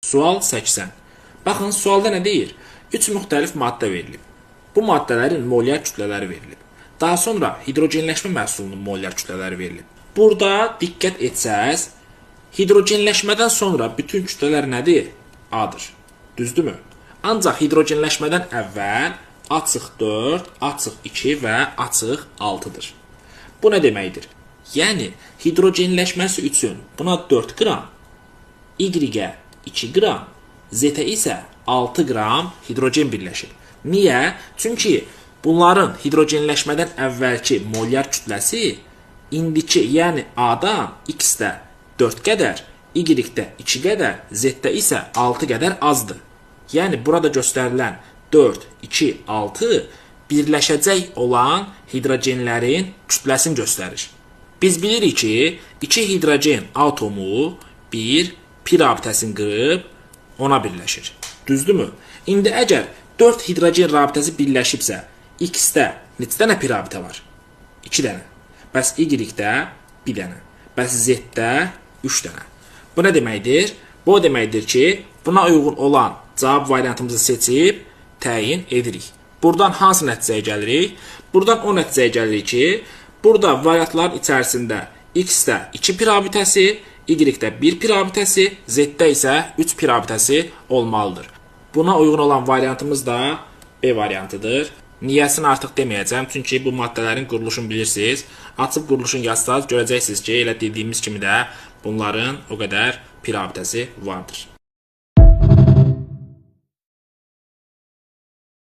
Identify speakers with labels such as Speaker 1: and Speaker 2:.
Speaker 1: Sual 80. Baxın, sualda nə deyir? 3 müxtəlif maddə verilib. Bu maddələrin molyar kütlələri verilib. Daha sonra hidrogenləşmə məhsulunun molyar kütlələri verilib. Burada diqqət etsəz, hidrogenləşmədən sonra bütün kütlələr nədir? A-dır. Düzdürmü? Ancaq hidrogenləşmədən əvvəl açıq 4, açıq 2 və açıq 6-dır. Bu nə deməkdir? Yəni, hidrogenləşməsi üçün buna 4 qram, Y-ə 2 qram, Z-ə isə 6 qram hidrogen birləşir. Niyə? Çünki bunların hidrogenləşmədən əvvəlki molyar kütləsi indiki, yəni A-dan X-də 4 qədər, Y-də 2 qədər, Z-də isə 6 qədər azdır. Yəni, burada göstərilən 4, 2, 6 birləşəcək olan hidrogenlərin kütləsini göstərir. Biz bilirik ki, 2 hidrogen atomu bir pi rabitəsini qırıb ona birləşir. Düzdürmü? İndi əgər 4 hidrogen rabitəsi birləşibsə, X-də neçə dənə pi rabitə var? 2 dənə. Bəs Y-də 1 dənə. Bəs Z-də 3 dənə. Bu nə deməkdir? Bu deməkdir ki, buna uyğun olan cavab variantımızı seçib təyin edirik. Buradan hansı nəticəyə gəlirik? Buradan o nəticəyə gəlirik ki, burada variantların içərisində X-də 2 pi rabitəsi, Y-də 1 pi rabitəsi, Z-də isə 3 pi rabitəsi olmalıdır. Buna uyğun olan variantımız da B variantıdır. Niyəsini artıq deməyəcəm, çünki bu maddələrin quruluşunu bilirsiniz. Açıb quruluşunu yazsaz görəcəksiniz ki, elə dediyimiz kimi də bunların o qədər pi rabitəsi vardır.